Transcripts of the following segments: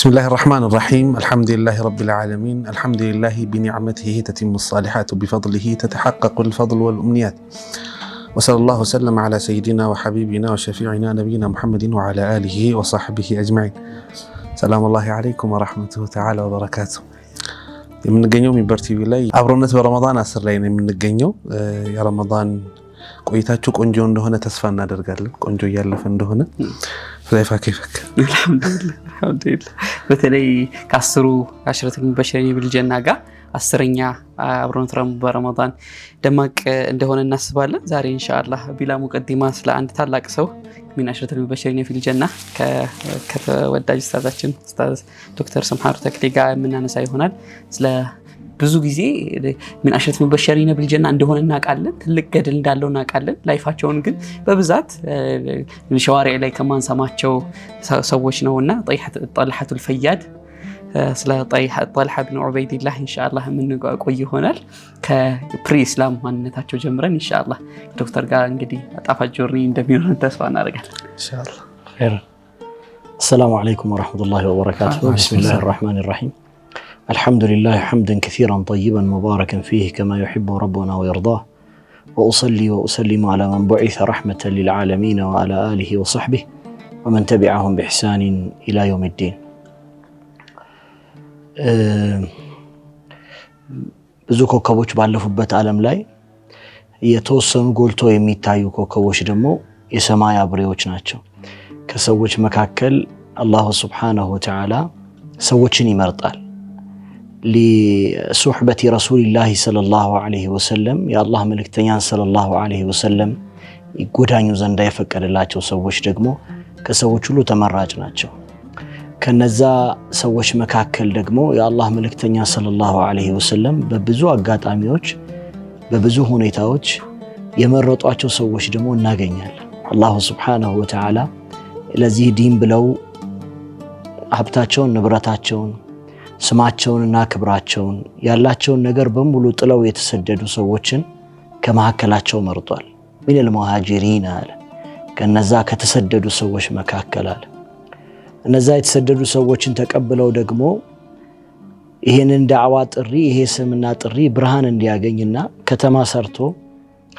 بسم الله الرحمن الرحيم. الحمد لله رب العالمين. الحمد لله بنعمته تتم الصالحات وبفضله تتحقق الفضل والأمنيات. وصلى الله وسلم على سيدنا وحبيبنا وشفيعنا نبينا محمد وعلى آله وصحبه أجمعين. سلام الله عليكم ورحمته تعالى وبركاته. የምንገኘው ሚንበር ቲቪ ላይ አብሮነት በረመዳን 10 ላይ ነው የምንገኘው። የረመዳን ቆይታችሁ ቆንጆ እንደሆነ ተስፋ እናደርጋለን። ቆንጆ እያለፈ እንደሆነ ዛይፋ ከይፈክ አልሐምዱሊላህ በተለይ ከአስሩ አሽረቱል ሙበሽሪን ቢልጀና ጋር 10ኛ አብሮነት በረመዳን ደማቅ እንደሆነ እናስባለን። ዛሬ ኢንሻአላህ ቢላ ሙቀዲማ ስለ አንድ ታላቅ ሰው من አሽረቱል ሙበሽሪን ቢልጀና ከተወዳጅ ኡስታዛችን ኡስታዝ ዶክተር ሰምሃር ተክሌ ጋር የምናነሳ ይሆናል። ስለ ብዙ ጊዜ من አሽረቱል ሙበሽሪን ቢልጀና እንደሆነ እናውቃለን፣ ትልቅ ገድል እንዳለው እናውቃለን። ላይፋቸውን ግን በብዛት ሸዋሪዕ ላይ ከማንሰማቸው ሰዎች ነውና ጣልሐቱል ፈያድ ስለ ጣልሐ ብን ዑበይድላህ ኢንሻአላህ የምንቆይ ይሆናል። ከፕሪ ኢስላም ማንነታቸው ጀምረን ኢንሻአላህ ዶክተር ጋር እንግዲህ አጣፋጭ ጆርኒ እንደሚሆን ተስፋ እናደርጋለን ኢንሻአላህ። ኸይር። السلام عليكم ورحمة الله وبركاته. بسم الله الرحمن الرحيم. الحمد لله حمدا كثيرا طيبا مباركا فيه كما يحب ربنا ويرضاه، وأصلي وأسلم على من بعث رحمة للعالمين وعلى آله وصحبه ومن تبعهم بإحسان إلى يوم الدين. ብዙ ኮከቦች ባለፉበት ዓለም ላይ የተወሰኑ ጎልቶ የሚታዩ ኮከቦች ደግሞ የሰማይ አብሬዎች ናቸው። ከሰዎች መካከል አላሁ ሱብሓነሁ ወተዓላ ሰዎችን ይመርጣል። لصحبة رسول الله صلى الله عليه وسلم يا الله ملكتኛን صلى الله عليه وسلم ይጎዳኙ ዘንድ የፈቀደላቸው ሰዎች ደግሞ ከሰዎች ሁሉ ተመራጭ ናቸው። ከነዛ ሰዎች መካከል ደግሞ የአላህ መልእክተኛ ሰለላሁ ዐለይሂ ወሰለም በብዙ አጋጣሚዎች በብዙ ሁኔታዎች የመረጧቸው ሰዎች ደግሞ እናገኛለን። አላሁ ሱብሓነሁ ወተዓላ ለዚህ ዲን ብለው ሀብታቸውን፣ ንብረታቸውን፣ ስማቸውንና ክብራቸውን ያላቸውን ነገር በሙሉ ጥለው የተሰደዱ ሰዎችን ከመካከላቸው መርጧል። ሚነል ሙሃጂሪን አለ፣ ከነዛ ከተሰደዱ ሰዎች መካከል አለ። እነዛ የተሰደዱ ሰዎችን ተቀብለው ደግሞ ይሄንን ዳዕዋ ጥሪ ይሄ ስምና ጥሪ ብርሃን እንዲያገኝና ከተማ ሰርቶ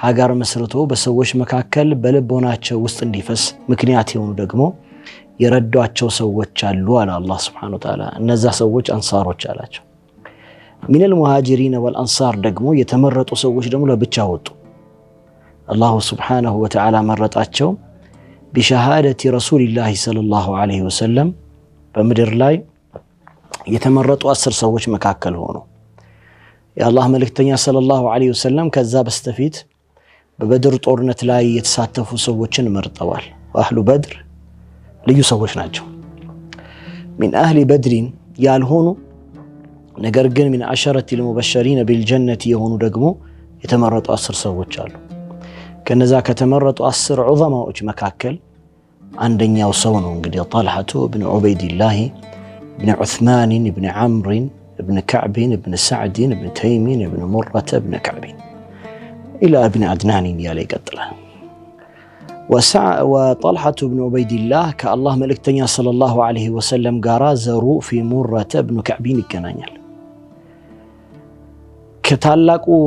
ሀገር መስርቶ በሰዎች መካከል በልቦናቸው ውስጥ እንዲፈስ ምክንያት የሆኑ ደግሞ የረዷቸው ሰዎች አሉ አለ አላህ Subhanahu Wa Ta'ala። እነዛ ሰዎች አንሳሮች አላቸው። ሚነል ሙሃጂሪን ወልአንሳር ደግሞ የተመረጡ ሰዎች ደግሞ ለብቻ ወጡ። አላህ Subhanahu Wa Ta'ala መረጣቸው بشهادة رسول الله صلى الله عليه وسلم በምድር ላይ የተመረጡ 10 ሰዎች መካከል ሆኖ የአላህ መልእክተኛ ሰለላሁ ዐለይሂ ወሰለም ከዛ በስተፊት በበድር ጦርነት ላይ የተሳተፉ ሰዎችን መርጠዋል። አህሉ በድር ልዩ ሰዎች ናቸው። من أهل بدر ያልሆኑ ነገር ግን من عشرة المبشرين بالجنة የሆኑ ደግሞ የተመረጡ 10 ሰዎች አሉ። ከነዛ ከተመረጡ 10 ዑዘማዎች መካከል አንደኛው ሰው ነው እንግዲህ ጣልሐቱ ብን ዑበይድላህ ብን ዑስማን ብን ዓምር ብን ከዕብ ብን ሰዕድ ብን ተይም ብን ሙረተ ብን ከዕብ ኢላ ብን አድናን ያለ ይቀጥላል። وطلحة بن عبيد الله كالله ملكتنيا صلى الله عليه وسلم قارا زرو في مرة بن كعبين الكنانيال كتالاقو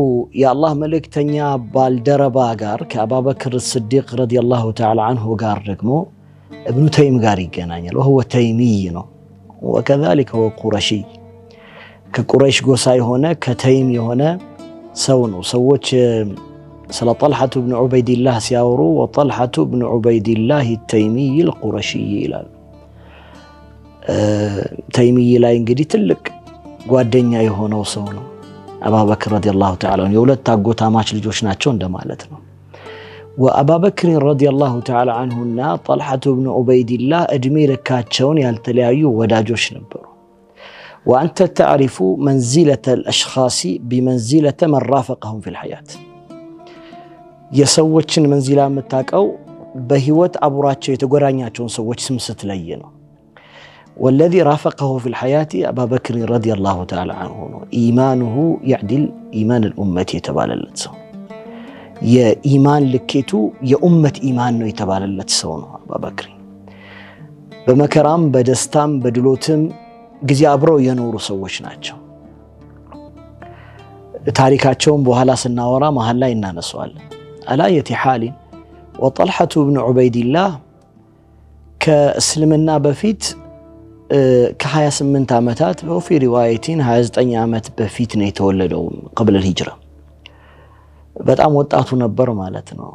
يا الله ملكتنيا بالدربا قار كأبا بكر الصديق رضي الله تعالى عنه قار رقمو ابن تيم قار الكنانيال وهو تيمي وكذلك هو قرشي كقريش قوساي هنا كتيمي هنا سونو سووش ስለ ጠልሐቱ ብን ዑበይድላህ ሲያወሩ ወጠልሐቱ ብን ዑበይድላህ ተይሚይ አልቁረሺይ ይላሉ። ተይሚይ ላይ እንግዲህ ትልቅ ጓደኛ የሆነው ሰው ነው አቡበክር ረዲየላሁ ተዓላ ዐንሁ። የሁለት አጎታማች ልጆች ናቸው እንደማለት ነው። ወአቡበክር ረዲየላሁ ተዓላ ዐንሁና ጠልሐቱ ብን ዑበይድላህ እድሜ ልካቸውን ያልተለያዩ ወዳጆች ነበሩ። ወአንተ ተዕሪፉ መንዚለተ አልአሽኻሲ ቢመንዚለተ መን ራፈቀሁም ፊል ሐያት። የሰዎችን መንዚላ የምታውቀው በህይወት አብሯቸው የተጎራኛቸውን ሰዎች ስም ስትለይ ነው። ወለዚ ራፈቀሁ ፊል ሐያቲ አቡበክር ረዲየላሁ ተዓላ ዐንሁ ነው። ኢማኑሁ ያዕዲል ኢማን አልኡመት የተባለለት ሰው፣ የኢማን ልኬቱ የኡመት ኢማን ነው የተባለለት ሰው ነው አቡበክር። በመከራም በደስታም በድሎትም ጊዜ አብረው የኖሩ ሰዎች ናቸው። ታሪካቸውን በኋላ ስናወራ መሃል ላይ እናነሳዋለን። አላየቲ ሓሊን ወጠልሐቱ ብን ዑበይድላህ ከእስልምና በፊት ከ28 ዓመታት ወፊ ሪዋየቲን 29 ዓመት በፊት ነው የተወለደው ቀብለ الሂጅራ። በጣም ወጣቱ ነበር ማለት ነው።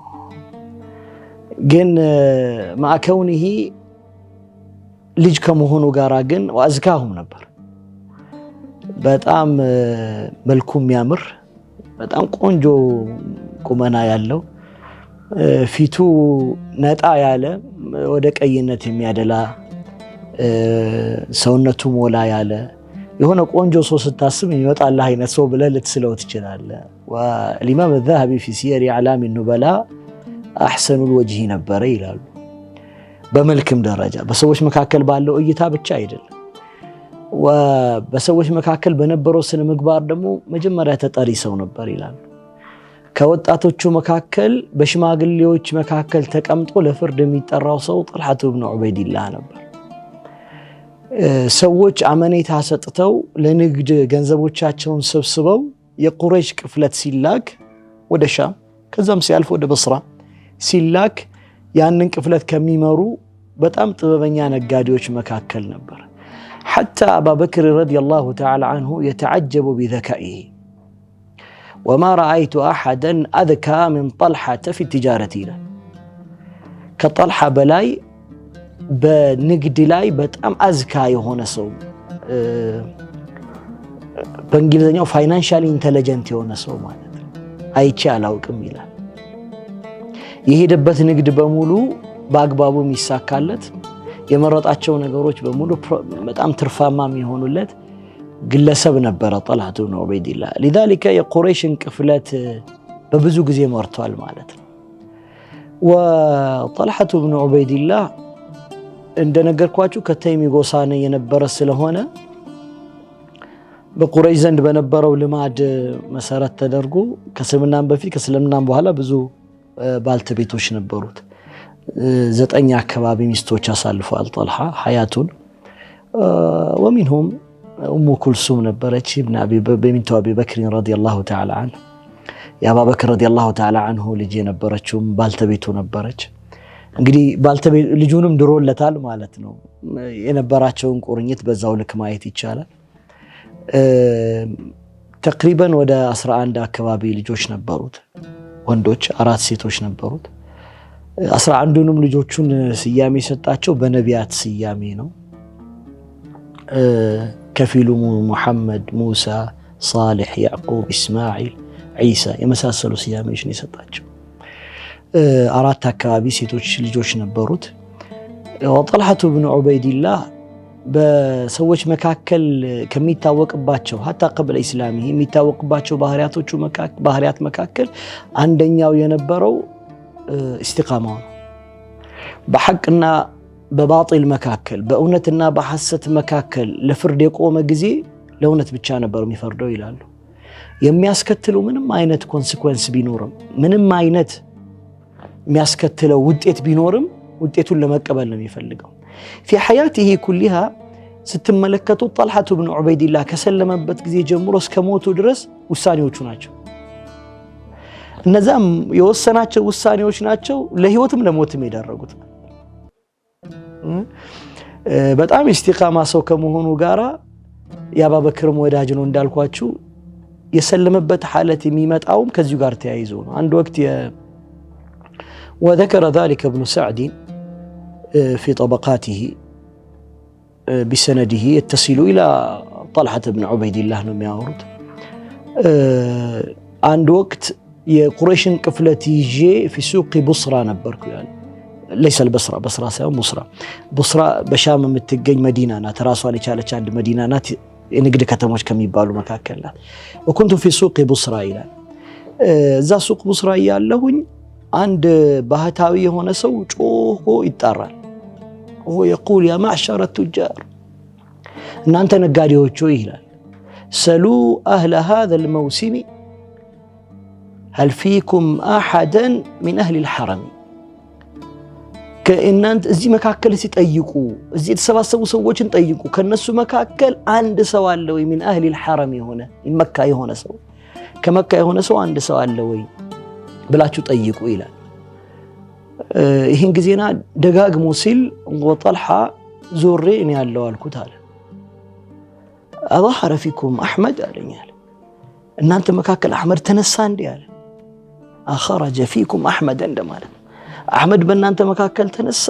ግን ማዕከውኒሂ ልጅ ከመሆኑ ጋራ ግን ወአዝካሁም ነበር። በጣም መልኩ የሚያምር በጣም ቆንጆ ቁመና ያለው ፊቱ ነጣ ያለ ወደ ቀይነት የሚያደላ ሰውነቱ ሞላ ያለ የሆነ ቆንጆ ሰው ስታስብ የሚመጣልህ አይነት ሰው ብለህ ልትስለው ትችላለህ። ወኢማም አልዛሀቢ ፊ ሲየር አዕላም ኑበላ አሕሰኑል ወጅህ ነበረ ይላሉ። በመልክም ደረጃ በሰዎች መካከል ባለው እይታ ብቻ አይደለም፣ በሰዎች መካከል በነበረው ስነ ምግባር ደግሞ መጀመሪያ ተጠሪ ሰው ነበር ይላሉ። ከወጣቶቹ መካከል በሽማግሌዎች መካከል ተቀምጦ ለፍርድ የሚጠራው ሰው ጠልሐቱ ብን ዑበይድላህ ነበር። ሰዎች አመኔታ ሰጥተው ለንግድ ገንዘቦቻቸውን ሰብስበው የቁረይሽ ቅፍለት ሲላክ ወደ ሻም ከዛም ሲያልፍ ወደ በስራ ሲላክ ያንን ቅፍለት ከሚመሩ በጣም ጥበበኛ ነጋዴዎች መካከል ነበር። ሐታ አቡበክር ረዲየላሁ ተዓላ ዐንሁ የተዓጀቡ ቢዘካኢሂ ወማ ረአይቱ አሐደን አዝካ ሚን ጠልሐተ ፊ ትጃረቲ ይላል። ከጠልሐ በላይ በንግድ ላይ በጣም አዝካ የሆነ ሰው፣ በእንግሊዝኛው ፋይናንሻሊ ኢንተለጀንት የሆነ ሰው ማለት ነው አይቼ አላውቅም ይላል። የሄደበት ንግድ በሙሉ በአግባቡ የሚሳካለት፣ የመረጣቸው ነገሮች በሙሉ በጣም ትርፋማ የሚሆኑለት ግለሰብ ነበረ ጠልሐቱ ብን ዑበይድላህ። لذلك የቁረይሽን ቅፍለት በብዙ ጊዜ መርቷል ማለት ነው። ወጠልሐቱ ብን ዑበይድላህ እንደነገርኳችሁ ከተይሚ ጎሳ ነው የነበረ ስለሆነ በቁረይሽ ዘንድ በነበረው ልማድ መሰረት ተደርጎ ከእስልምናም በፊት ከእስልምናም በኋላ ብዙ ባልተቤቶች ነበሩት። 9 አካባቢ ሚስቶች አሳልፈዋል ጠልሐ ሐያቱን። ወሚንሁም ኡሙ ኩልሱም ነበረች በሚንቱ አቢበክር ረዲየላሁ ተዓላ ዐንሁ። የአቡበክር ረዲየላሁ ተዓላ ዐንሁ ልጅ የነበረችውም ባልተቤቱ ነበረች። እንግዲህ ባልተቤት ልጁንም ድሮለታል ማለት ነው። የነበራቸውን ቁርኝት በዛው ልክ ማየት ይቻላል። ተቅሪበን ወደ 11 አካባቢ ልጆች ነበሩት ወንዶች፣ 4 ሴቶች ነበሩት። 11ዱንም ልጆቹን ስያሜ የሰጣቸው በነቢያት ስያሜ ነው። ከፊሉ ሙሐመድ፣ ሙሳ፣ ሳሊሕ፣ ያዕቁብ፣ ኢስማዒል፣ ዒሳ የመሳሰሉ ስያሜዎች ነው የሰጣቸው። 4 አካባቢ ሴቶች ልጆች ነበሩት። ወጠልሐቱ ብን ዑበይድላህ በሰዎች መካከል ከሚታወቅባቸው ሀታ ቀብለ ኢስላሚ የሚታወቅባቸው ባህሪያት መካከል አንደኛው የነበረው ኢስቲቃማው ነው። በሐቅና በባጢል መካከል በእውነትና በሐሰት መካከል ለፍርድ የቆመ ጊዜ ለእውነት ብቻ ነበር የሚፈርደው ይላሉ። የሚያስከትለው ምንም አይነት ኮንሲኩዌንስ ቢኖርም ምንም አይነት የሚያስከትለው ውጤት ቢኖርም ውጤቱን ለመቀበል ነው የሚፈልገው። في حياته كلها ስትመለከቱ ጠልሐቱ ብን ዑበይድላህ ከሰለመበት ጊዜ ጀምሮ እስከ ሞቱ ድረስ ውሳኔዎቹ ናቸው። እነዛም የወሰናቸው ውሳኔዎች ናቸው ለህይወትም ለሞትም የዳረጉት። በጣም ኢስቲቃማ ሰው ከመሆኑ ጋራ የአቡበክርም ወዳጅ ነው እንዳልኳችሁ። የሰለመበት ሐለት የሚመጣውም ከዚሁ ጋር ተያይዞ ነው። አንድ ወቅት وذكر ذلك ابن سعد في طبقاته بسنده يتصل إلى طلحة بن عبيد الله ነው የሚያወሩት አንድ ወቅት የቁረይሽን ቅፍለት ይዤ في سوق بصرة ነበርኩ ያለ ليس البصرة بصرة ሳይሆን بصرة በሻም የምትገኝ መዲና ናት ራሷን የቻለች አንድ መዲና ናት የንግድ ከተሞች ከሚባሉ መካከል ናት وكنت في سوق بصرة ይላል እዛ ሱቅ بصرة ያለሁኝ عند ባህታዊ የሆነ ሰው ጮሆ ይጣራል هو يقول يا معشر التجار እናንተ ነጋዴዎች ሆይ ይላል سلوا أهل هذا الموسم هل فيكم أحدا من أهل الحرم كأننت እዚህ መካከል ሲጠይቁ እዚህ የተሰባሰቡ ሰዎችን ጠይቁ ከነሱ መካከል አንድ ሰው አለ ወይ من أهل الحرم የሆነ መካ የሆነ ሰው ከመካ የሆነ ሰው አንድ ሰው አለ ወይ ብላችሁ ጠይቁ ይላል ይሄን ጊዜና ደጋግሞ ሲል ወጠልሃ ዞሬ እኔ ያለው አልኩት አለ أظهر فيكم أحمد አለኛል እናንተ መካከል አህመድ ተነሳ እንዴ አለ أخرج فيكم أحمد እንደማለት أحمد በእናንተ መካከል ተነሳ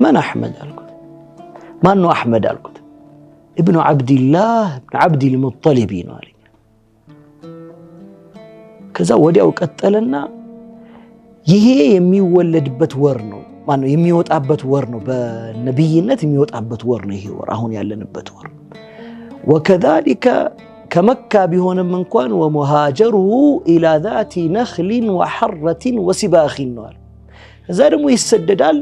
من أحمد አልኩት ማን ነው አህመድ አልኩት ابن عبد الله ابن عبد المطلب ነው አለኝ ከዛ ወዲያው ቀጠለና ይሄ የሚወለድበት ወር ነው ማነው የሚወጣበት ወር ነው በነብይነት የሚወጣበት ወር ነው ይሄ ወር አሁን ያለንበት ወር وكذلك كمكة بهونم እንኳን ومهاجره إلى ذات نخل وحرة وسباخ نار እዛ ደግሞ ይሰደዳል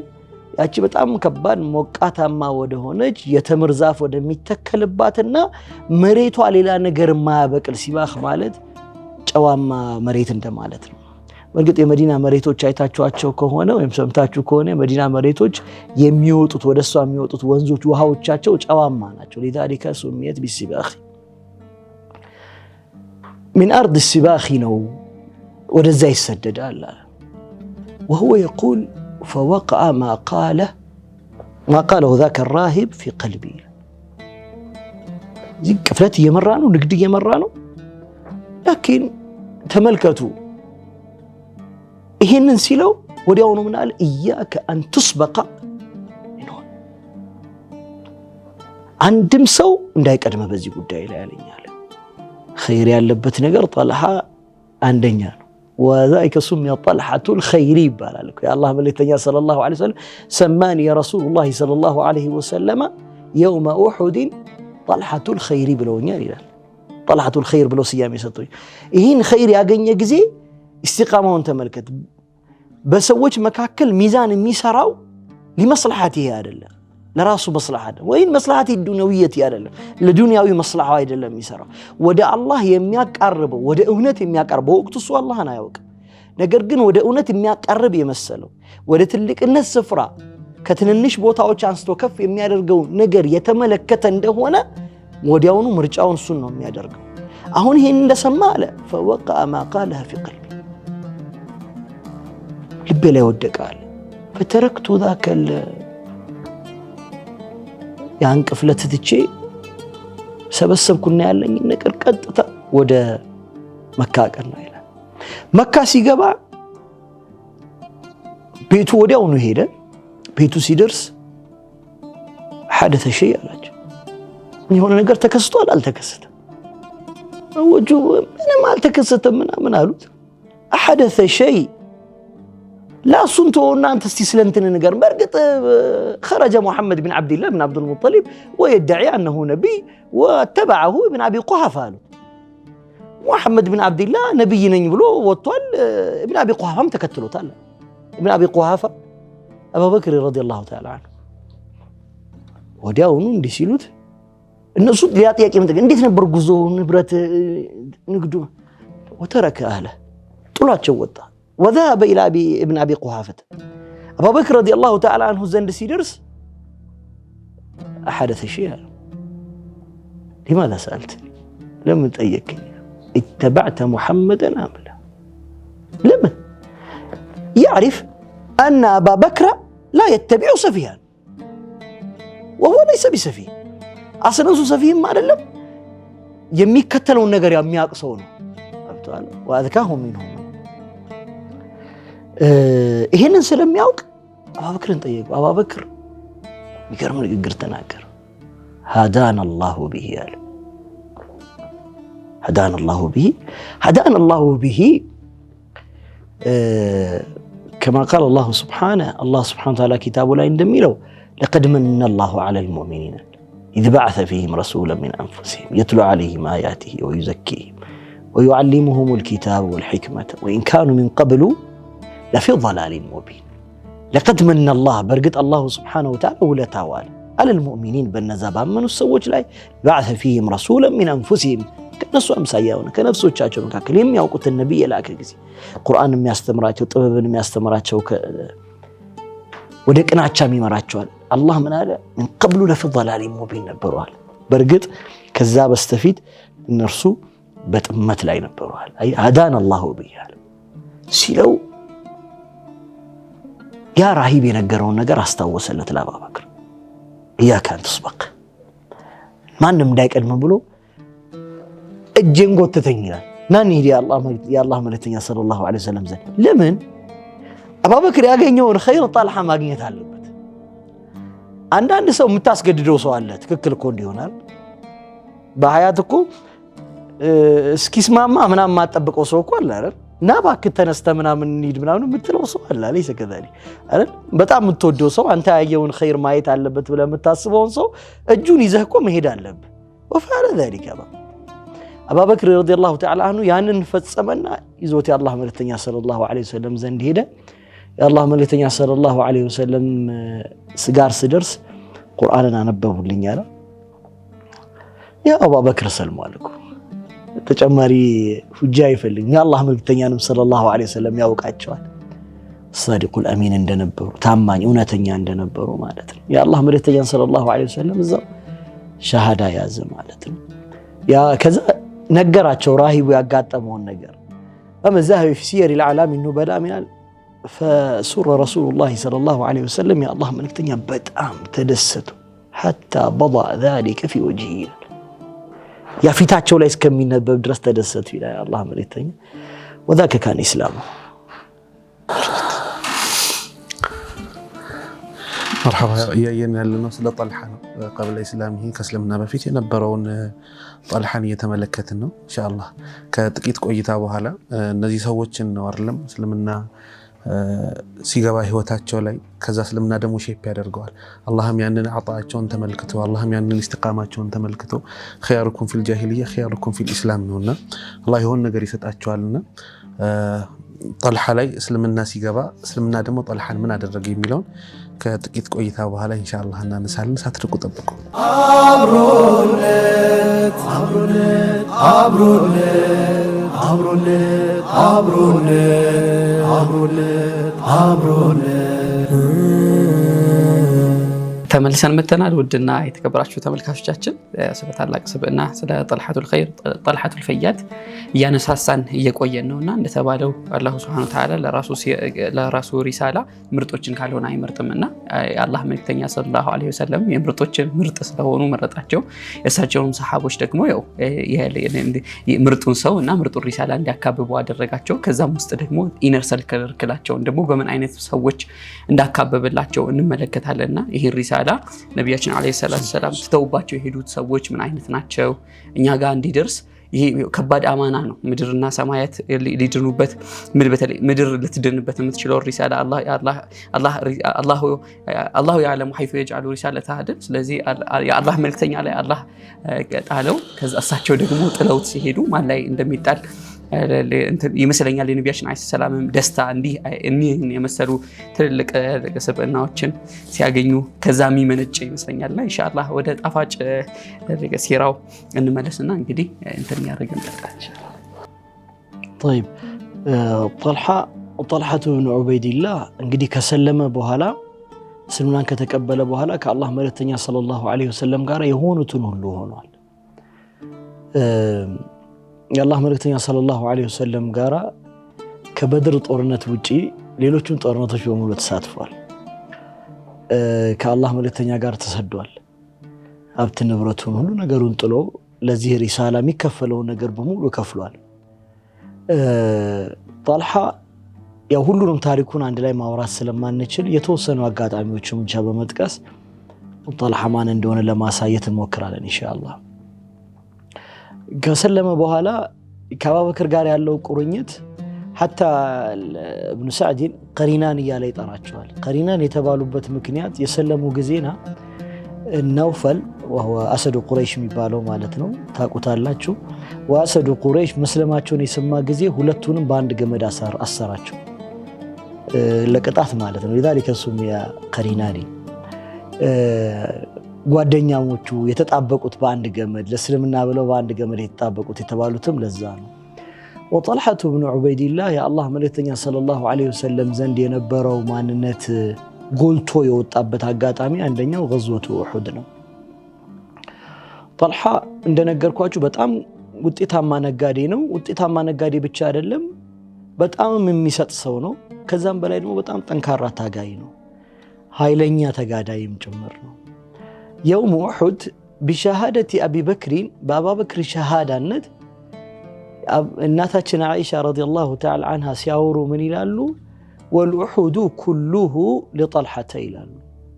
ያቺ በጣም ከባድ ሞቃታማ ወደ ሆነች የተምር ዛፍ ወደሚተከልባትና መሬቷ ሌላ ነገር ማያበቅል ሲባኽ ማለት ጨዋማ መሬት እንደማለት ነው ወንግጥ የመዲና መሬቶች አይታችኋቸው ከሆነ ወይም ሰምታችሁ ከሆነ መዲና መሬቶች የሚወጡት ወደሷ የሚወጡት ወንዞች ውሃዎቻቸው ጨዋማ ናቸው لذلك سميت بالسباخ من أرض السباخ ነው ወደዛ ይሰደዳል وهو يقول فوقع ما قاله ذاك الراهب في قلبي زي كفلت يمرا ነው ንግድ يمرا ነው لكن ተመልከቱ ይሄንን ሲለው ወዲያው ነው ምናል ኢያከ አን ተስበቀ ይኖር አንድም ሰው እንዳይቀድመ በዚህ ጉዳይ ላይ ያለኛል ኸይር ያለበት ነገር ጠልሃ አንደኛ ነው وذلك سمي طلحة الخير ይባላል يا الله መልእክተኛ صلى الله عليه وسلم سماني يا رسول الله صلى الله عليه وسلم يوم أحد طلحة الخير ብለውኛል ይላል طلحة الخير ብለው ስያሜ ሰጡኝ ይሄን ኸይር ያገኘ ጊዜ استقامون ተመልከት በሰዎች መካከል ሚዛን የሚሰራው لمصلحته አይደለም ለራሱ መስለሐ ወይን መስለሐቲ ዱንያዊት አይደለም ለዱንያዊ መስለሐ አይደለም የሚሰራው ወደ አላህ የሚያቀርበው ወደ እውነት የሚያቀርበው ወቅቱ እሱ አላህን አያውቅ ነገር ግን ወደ እውነት የሚያቀርብ የመሰለው ወደ ትልቅነት ስፍራ ከትንንሽ ቦታዎች አንስቶ ከፍ የሚያደርገው ነገር የተመለከተ እንደሆነ ወዲያውኑ ምርጫውን እሱን ነው የሚያደርገው አሁን ይሄን እንደሰማ አለ فوقع ما قالها في قلبي ልቤ ላይ ወደቀ فتركت ذاك ያን ቅፍለት ትቼ ሰበሰብኩና ያለኝ ነገር ቀጥታ ወደ መካ ቀና ይላል መካ ሲገባ ቤቱ ወዲያው ነው ሄደ ቤቱ ሲደርስ حدث شيء አላቸው የሆነ ነገር ተከስቷል አልተከሰተም ወጁ ምንም አልተከሰተም ምናምን አሉት حدث شيء لا سنتو أنت استسلمتن نجار برقت خرج محمد بن عبد الله بن عبد المطلب ويدعي أنه نبي واتبعه ابن أبي قحافة محمد بن عبد الله نبي نيبلو وطول ابن أبي قحافة متكتلوا تعالى ابن أبي قحافة أبو بكر رضي الله تعالى عنه وداونون دي سيلوت الناس لياتي ياكي متك انديت نبر غزو نبرت نقدو وترك أهله طلعت شوطه وذهب إلى ابن أبي قحافة أبو بكر رضي الله تعالى عنه زند سيدرس أحدث شيء لماذا سألتني لم تأيكني اتبعت محمدا أم لا لمن يعرف أن أبا بكر لا يتبع سفيها وهو ليس بسفيه أصلا سفيه ما لم የሚከተለውን ነገር የሚያውቅ ሰው ነው አብቷል ወአዝካሁም ሚንሁም ይሄንን ስለሚያውቅ አቡበክርን ጠየቁ አቡበክር የሚገርም ንግግር ተናገረ هدانا الله به هدانا الله به هدانا الله به كما قال الله سبحانه وتعالى كتابه لا يندميله لقد من الله على المؤمنين إذ بعث فيهم رسولا من أنفسهم يتلو عليهم آياته ويزكيهم ويعلمهم الكتاب والحكمة وإن كانوا من قبل لفي ضلال مبين لقد من الله برقت الله سبحانه وتعالى ولا تعالى على المؤمنين بالنزابة من السوج لا بعث فيهم رسولا من أنفسهم كنسوا أمساياونا كنفسوا تشاچو مكاكل يمياوقت النبي لاك غزي قرآن የሚያስተምራቸው ጥበብን የሚያስተምራቸው ወደ ቅናቻ የሚመራቸዋል አላህ ምን አለ من قبل لفي ضلال مبين ነበሩዋል በርግጥ ከዛ በስተፊት እነርሱ በጥመት ላይ ነበሩዋል አይ هدانا الله بيال ሲለው ያ ራሂብ የነገረውን ነገር አስታወሰለት ለአቡበክር إياك أن تسبق ማንም እንዳይቀድም ብሎ እጄን ጎተተኝ ይላል ናን ሂድ ያ አላህ መልእክተኛ ሰለላሁ ዐለይሂ ወሰለም ዘንድ ለምን አቡበክር ያገኘውን ኸይር ጣልሃ ማግኘት አለበት አንዳንድ ሰው የምታስገድደው ሰው አለ ትክክል እኮ እንዲሆናል በሐያት እኮ እስኪስማማ ምናምን ማጠብቀው ሰው እኮ አለ አይደል ና ባክህ ተነስተ ምናምን እንሂድ ምናምን የምትለው ሰው አለ ለይሰ ከዛሊ አይደል በጣም የምትወደው ሰው አንተ ያየውን ኸይር ማየት አለበት ብለህ የምታስበውን ሰው እጁን ይዘህ እኮ መሄድ አለብህ ወፈዓለ ذلك አቡበክር ረዲየላሁ ተዓላ አንሁ ያንን ፈጸመና ይዞት የአላህ መልእክተኛ ሰለላሁ ዐለይሂ ወሰለም ዘንድ ሄደ የአላህ መልእክተኛ ሰለላሁ ዐለይሂ ወሰለም ስጋር ሲደርስ ቁርአንን አነበቡልኝ አለ ያ አቡበክር ሰልሟል እኮ ተጨማሪ ሁጃ ይፈልግ የአላህ መልእክተኛንም ሰለላሁ ዐለይሂ ወሰለም ያውቃቸዋል صادقul አሚን እንደነበሩ ታማኝ እውነተኛ እንደነበሩ ማለት ነው የአላህ መልእክተኛ ሰለላሁ ዐለይሂ ወሰለም እዛው ሸሃዳ ያዘ ማለት ነው ያ ከዛ ነገራቸው ራሂቡ ያጋጠመውን ነገር በመዛህብ في سير الاعلام النبلاء من فسر رسول الله صلى الله عليه وسلم يا الله መልእክተኛ በጣም ተደሰቱ حتى بضع ذلك في وجهه يا ፊታቸው ላይ እስከሚነበብ ድረስ ተደሰቱ ይላል አላህ መልእክተኛ وذاك كان اسلامه مرحبا يانا لنا ስለ طلحه ነው قبل اسلامه ከስልምና በፊት የነበረውን طلحን እየተመለከትን ነው ኢንሻአላህ ከጥቂት ቆይታ በኋላ እነዚህ ሰዎችን ነው አይደለም እስልምና ሲገባ ህይወታቸው ላይ ከዛ እስልምና ደግሞ ሼፕ ያደርገዋል አላህም ያንን አጣአቸውን ተመልክቶ አላህም ያንን ኢስቲቃማቸውን ተመልክቶ خياركم في الجاهليه خياركم في الاسلام ነውና አላህ የሆነ ነገር ይሰጣቸዋልና ጠልሃ ላይ እስልምና ሲገባ እስልምና ደግሞ ጠልሃን ምን አደረገ የሚለውን ከጥቂት ቆይታ በኋላ ኢንሻአላህ እናነሳለን ሳትርቁ ጠብቁ አብሮነት አብሮነት አብሮነት አብሮነት አብሮነት አብሮነት አብሮነት ተመልሰን መተናል ውድና የተከበራችሁ ተመልካቾቻችን ስለ ታላቅ ስብዕና ስለ ጠልሐቱል ኸይር ጠልሐቱል ፈያት ያነሳሳን እየቆየን ነውና እንደተባለው አላህ Subhanahu Wa Ta'ala ለራሱ ሪሳላ ምርጦችን ካልሆነ አይመርጥምና የአላህ መልእክተኛ ሰለላሁ ዐለይሂ ወሰለም የምርጦችን ምርጥ ስለሆኑ መረጣቸው የሳቸውም ሰሃቦች ደግሞ ያው ምርጡን ሰውና ምርጡን ሪሳላ እንዲያካብቡ አደረጋቸው ከዛም ውስጥ ደግሞ ኢነር ሰርክላቸውን ደግሞ በምን አይነት ሰዎች እንዳካበበላቸው እንመለከታለንና ይሄ ሪሳላ ነብያችን አለይሂ ሰላቱ ሰላም ተተውባቸው የሄዱት ሰዎች ምን አይነት ናቸው እኛ ጋር እንዲደርስ ይሄ ከባድ አማና ነው ምድርና ሰማያት ሊድኑበት ምድር ልትድንበት የምትችለው ሪሳላ አላህ ያለሙ حيث يجعل رسالته هذا ስለዚህ የአላህ መልእክተኛ ላይ አላህ ጣለው ከዛ እሳቸው ደግሞ ጥለውት ሲሄዱ ማን ላይ እንደሚጣል ይመስለኛል የነብያችን አለይሂ ሰላም ደስታ እንዲህ የመሰሉ ትልልቅ ስብዕናዎችን ሲያገኙ ከዛም ይመነጭ ይመስለኛልና ኢንሻአላህ ወደ ጣፋጭ ሲራው እንመለስና እንግዲህ እንትን ያደርገን ተጣጣች طيب طلحة بن عبيد الله እንግዲህ ከሰለመ በኋላ እስልምናን ከተቀበለ በኋላ ከአላህ መልእክተኛ ሰለላሁ ዐለይሂ ወሰለም ጋር የሆኑትን ሁሉ ሆኗል የአላህ መልእክተኛ ሰለላሁ ዐለይሂ ወሰለም ጋራ ከበድር ጦርነት ውጪ ሌሎችን ጦርነቶች በሙሉ ተሳትፏል ከአላህ መልእክተኛ ጋር ተሰዷል ሀብት ንብረቱን ሁሉ ነገሩን ጥሎ ለዚህ ሪሳላ የሚከፈለው ነገር በሙሉ ከፍሏል። ጣልሃ ያው ሁሉንም ታሪኩን አንድ ላይ ማውራት ስለማንችል የተወሰኑ አጋጣሚዎችን ብቻ በመጥቀስ ጣልሃ ማን እንደሆነ ለማሳየት እንሞክራለን ኢንሻአላህ። ከሰለመ በኋላ ከአቡበክር ጋር ያለው ቁርኝት حتى ابن سعد قرينان እያለ ይጠራቸዋል። قرينان የተባሉበት ምክንያት የሰለሙ ጊዜና ነውፈል وهو اسد قريش የሚባለው ማለት ነው ታቁታላችሁ። واسد قريش መስለማቸውን የሰማ ጊዜ ሁለቱንም በአንድ ገመድ አሰራቸው ለቅጣት ማለት ነው። لذلك سمي قرينان ጓደኛሞቹ የተጣበቁት በአንድ ገመድ ለስልምና ብለው በአንድ ገመድ የተጣበቁት የተባሉትም ለዛ ነው። وطلحة بن عبيد الله يا الله ملتኛ ሰለላሁ ዐለይሂ ወሰለም ዘንድ የነበረው ማንነት ጎልቶ የወጣበት አጋጣሚ አንደኛው غزوة أحد ነው። طلحة እንደነገርኳችሁ በጣም ውጤታማ ነጋዴ ነው። ውጤታማ ነጋዴ ብቻ አይደለም በጣም የሚሰጥ ሰው ነው። ከዛም በላይ ደግሞ በጣም ጠንካራ ታጋይ ነው። ኃይለኛ ተጋዳይም ጭምር ነው። يوم أحد بشهادة أبي بكر بابا بكر شهادة እናታችን عائشة رضي الله تعالى عنها ሲያወሩ ምን ይላሉ? والأحد كله لطلحة ይላሉ።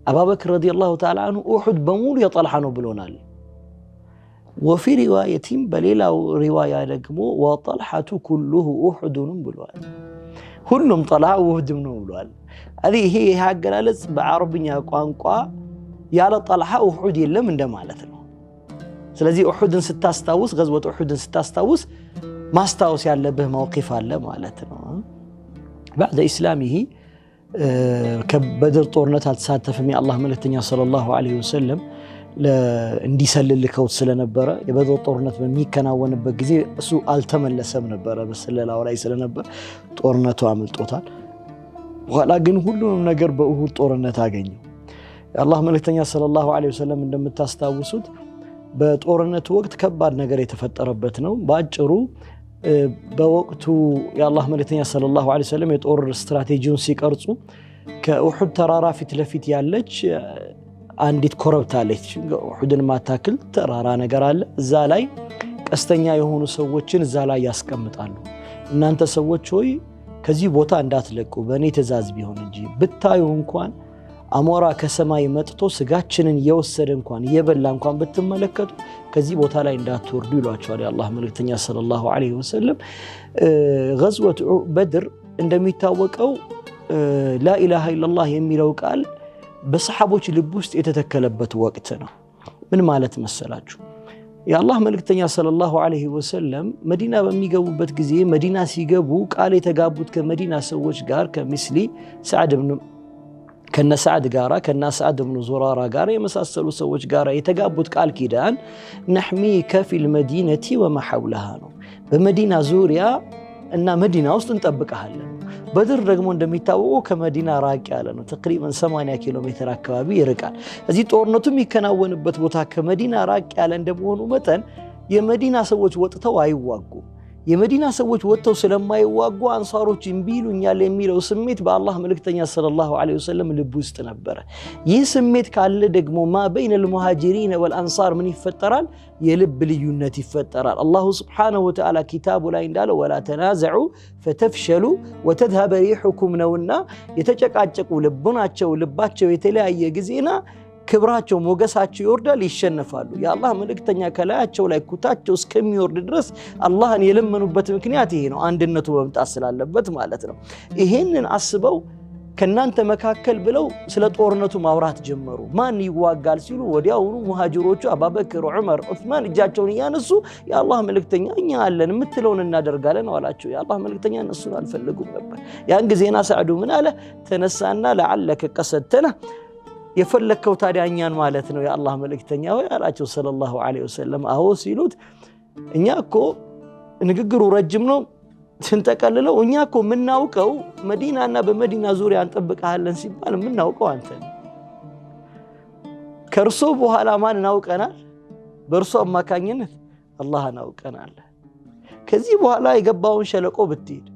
أبا بكر رضي الله تعالى عنه أحد በሙሉ የطلحة ነው ብሎናል። وفي رواية በሌላው ሪዋያ ደግሞ وطلحة كله أحد ብሏል። ሁሉም طلحة أحد ነው ብሏል። ይሄ አገላለጽ በአረብኛ ቋንቋ ያለ طلحة أحد የለም እንደማለት ነው። ስለዚህ أحدን ስታስታውስ غزوة أحدን ስታስታውስ ማስታወስ ያለብህ መውቂፍ አለ ማለት ነው። بعد اسلامه ከበድር ጦርነት አልተሳተፈም የአላህ መልእክተኛ ሰለላሁ ዐለይሂ ወሰለም እንዲሰልልከው ስለነበረ የበድር ጦርነት በሚከናወንበት ጊዜ እሱ አልተመለሰም ነበር በስለላው ላይ ስለነበር ጦርነቱ አምልጦታል። በኋላ ግን ሁሉንም ነገር በኡሁድ ጦርነት አገኘው። የአላህ መልእክተኛ ሰለላሁ ዐለይሂ ወሰለም እንደምታስታውሱት በጦርነቱ ወቅት ከባድ ነገር የተፈጠረበት ነው። ባጭሩ በወቅቱ የአላህ መልእክተኛ ሰለላሁ ዐለይሂ ወሰለም የጦር ስትራቴጂውን ሲቀርጹ ከኡሁድ ተራራ ፊት ለፊት ያለች አንዲት ኮረብታ አለች። ኡሁድን ማታክል ተራራ ነገር አለ። እዛ ላይ ቀስተኛ የሆኑ ሰዎችን እዛ ላይ ያስቀምጣሉ። እናንተ ሰዎች ሆይ ከዚህ ቦታ እንዳትለቁ በእኔ ትእዛዝ ቢሆን እንጂ ብታዩ እንኳን አሞራ ከሰማይ መጥቶ ስጋችንን እየወሰደ እንኳን እየበላ እንኳን ብትመለከቱ ከዚህ ቦታ ላይ እንዳትወርዱ ይሏቸዋል የአላህ መልእክተኛ ሰለላሁ ዐለይሂ ወሰለም። غزوة بدر እንደሚታወቀው لا إله إلا الله የሚለው ቃል በሰሃቦች ልብ ውስጥ የተተከለበት ወቅት ነው። ምን ማለት መሰላችሁ? የአላህ መልእክተኛ ሰለላሁ ዐለይሂ ወሰለም መዲና በሚገቡበት ጊዜ መዲና ሲገቡ ቃል የተጋቡት ከመዲና ሰዎች ጋር ከሚስሊ ሰዓድ ብን ከነ ሰዓድ ጋራ ከነ ሰዓድ ብን ዙራራ ጋራ የመሳሰሉ ሰዎች ጋራ የተጋቡት ቃል ኪዳን نحميك في المدينة وما حولها ነው። በመዲና ዙሪያ እና መዲና ውስጥ እንጠብቀሃለን። በድር ደግሞ እንደሚታወቀው ከመዲና ራቅ ያለ ነው። ተቅሪበን 80 ኪሎ ሜትር አካባቢ ይርቃል። እዚህ ጦርነቱ የሚከናወንበት ቦታ ከመዲና ራቅ ያለ እንደመሆኑ መጠን የመዲና ሰዎች ወጥተው አይዋጉም። የመዲና ሰዎች ወጥተው ስለማይዋጉ አንሳሮች እንቢሉኛል የሚለው ስሜት በአላህ መልእክተኛ ሰለላሁ ዐለይሂ ወሰለም ልብ ውስጥ ነበር። ይህ ስሜት ካለ ደግሞ ማ በይነ المهاجرين والانصار ምን ይፈጠራል? የልብ ልዩነት ይፈጠራል። አላሁ ሱብሓነሁ ወተዓላ ኪታቡ ላይ እንዳለው ወላ ተናዘዑ ፈተፍሸሉ ወተذهب ريحكم ነውና የተጨቃጨቁ ልባቸው የተለያየ ጊዜና ክብራቸው ሞገሳቸው ይወርዳል፣ ይሸነፋሉ። የአላህ መልእክተኛ ከላያቸው ላይ ኩታቸው እስከሚወርድ ድረስ አላህን የለመኑበት ምክንያት ይሄ ነው፣ አንድነቱ መምጣት ስላለበት ማለት ነው። ይሄንን አስበው ከናንተ መካከል ብለው ስለ ጦርነቱ ማውራት ጀመሩ። ማን ይዋጋል ሲሉ ወዲያውኑ ሙሃጅሮቹ አቡበክር፣ ዑመር፣ ዑስማን እጃቸውን እያነሱ የአላህ መልእክተኛ እኛ አለን የምትለውን እናደርጋለን አላቸው። የአላህ መልእክተኛ እነሱን አልፈልጉም ነበር። ያን ጊዜና ሰዓዱ ምን አለ? ተነሳና ለዓለከ ቀሰተና የፈለከው ታዲያ እኛን ማለት ነው የአላህ መልእክተኛ ወይ አላቸው ሰለላሁ ዐለይሂ ወሰለም። አዎ ሲሉት እኛ እኮ ንግግሩ ረጅም ነው ስንጠቀልለው እኛ እኮ የምናውቀው መዲናና በመዲና ዙሪያ እንጠብቀሃለን ሲባል የምናውቀው አንተ ከእርሶ በኋላ ማን እናውቀናል? በእርሶ አማካኝነት አላህን አውቀናል። ከዚህ በኋላ የገባውን ሸለቆ ብትሄድ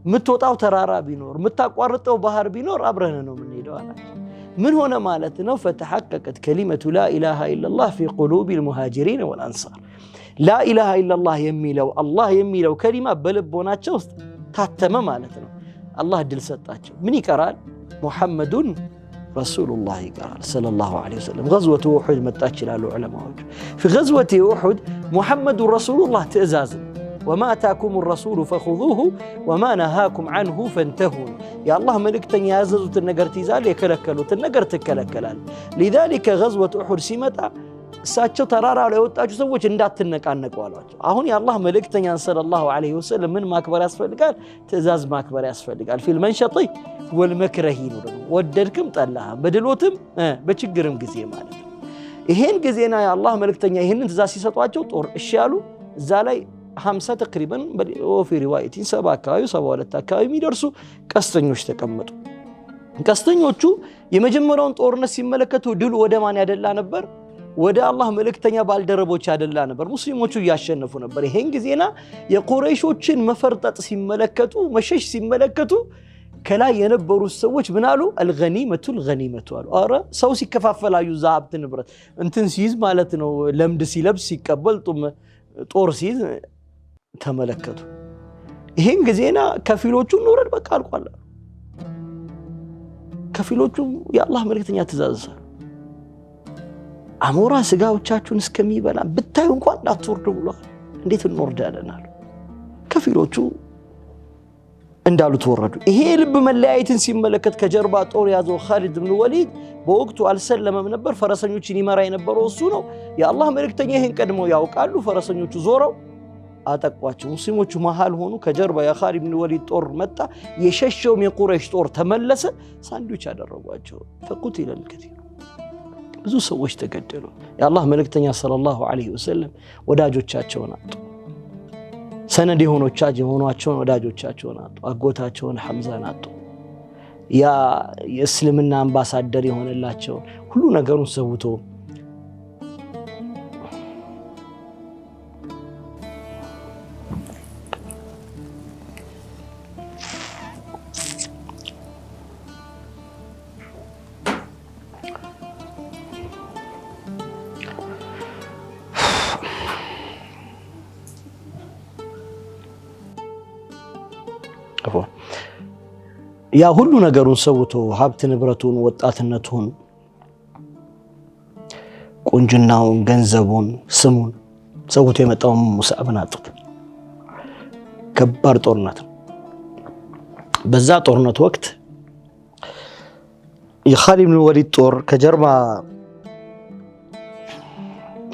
የምትወጣው ተራራ ቢኖር የምታቋርጠው ባህር ቢኖር አብረን ነው የምንሄደው አላቸው። من هنا مالتنا فتحققت كلمة لا إله إلا الله في قلوب المهاجرين والأنصار لا إله إلا الله يميلو الله يميلو كلمة بلبوناتشو ውስጥ ታተመ ማለት ነው አላህ ድል ሰጣቸው ምን ይቀራል محمد رسول الله قال صلى الله عليه وسلم غزوة أحد متاች ይላሉ ዑለማዎች في غزوة أحد محمد رسول الله تأزاز وما أتاكم الرسول فخذوه وما نهاكم عنه فانتهوا يا الله ملكتن ያዘዙትን ነገር ትይዛል የከለከሉትን ነገር ትከለከላል لذلك غزوة أحد ሲመጣ እሳቸው ተራራ ላይ ወጣችሁ ሰዎች እንዳትነቃነቁ አሏቸው አሁን የአላህ መልእክተኛን ሰለላሁ ዐለይሂ ወሰለም ምን ማክበር ያስፈልጋል ትእዛዝ ማክበር ያስፈልጋል ፊል መንሸጢ ወልመክረሂ ነው ወደድክም ጠላህ በድሎትም በችግርም ጊዜ ማለት ነው ይሄን ጊዜና የአላህ መልእክተኛ ይሄንን ትእዛዝ ሲሰጧቸው ጦር እሺ ያሉ እዛ ላይ 50 ተቅሪበን ወፊ ሪዋየቲን 70 አካባቢ 72 አካባቢ የሚደርሱ ቀስተኞች ተቀመጡ ቀስተኞቹ የመጀመሪያውን ጦርነት ሲመለከቱ ድሉ ወደ ማን ያደላ ነበር ወደ አላህ መልእክተኛ ባልደረቦች ያደላ ነበር ሙስሊሞቹ ያሸነፉ ነበር ይሄን ጊዜና የቁረይሾችን መፈርጠጥ ሲመለከቱ መሸሽ ሲመለከቱ ከላይ የነበሩ ሰዎች ምን አሉ الغنيمة አሉ አረ ሰው ሲከፋፈላዩ ዛብት ንብረት እንትን ሲይዝ ማለት ነው ለምድ ሲለብስ ሲቀበል ጦር ሲይዝ ተመለከቱ ይሄን ጊዜና ከፊሎቹ ኑረድ በቃ አልቋል ከፊሎቹ የአላህ መልእክተኛ ተዛዘ አሞራ ስጋዎቻችሁን እስከሚበላ ብታዩ እንኳን እንዳትወርዱ ብሏል እንዴት እንወርዳለን አሉ ከፊሎቹ እንዳሉት ወረዱ ይሄ ልብ መለያየትን ሲመለከት ከጀርባ ጦር ያዘው ኻሊድ ኢብኑ ወሊድ በወቅቱ አልሰለመም ነበር ፈረሰኞችን ይመራ የነበረው እሱ ነው የአላህ መልእክተኛ ይሄን ቀድመው ያውቃሉ ፈረሰኞቹ ዞረው አጠቋቸው ሙስሊሞቹ መሃል ሆኑ ከጀርባ የኻሊድ ኢብኑ ወሊድ ጦር መጣ የሸሸው የቁረይሽ ጦር ተመለሰ ሳንዱች አደረጓቸው فقتل الكثير ብዙ ሰዎች ተገደሉ የአላህ መልእክተኛ ሰለላሁ ዐለይሂ ወሰለም ወዳጆቻቸውን አጡ ሰነድ የሆኗቸውን ወዳጆቻቸውን አጡ አጎታቸውን ሐምዛን አጡ ያ የእስልምና አምባሳደር የሆነላቸው ሁሉ ነገሩን ሰውቶ ያ ሁሉ ነገሩን ሰውቶ ሀብት ንብረቱን ወጣትነቱን ቁንጅናውን ገንዘቡን ስሙን ሰውቶ የመጣው ሙስዓብን አጡት ከባድ ጦርነት በዛ ጦርነት ወቅት የኻሊድ ኢብኑ ወሊድ ጦር ከጀርባ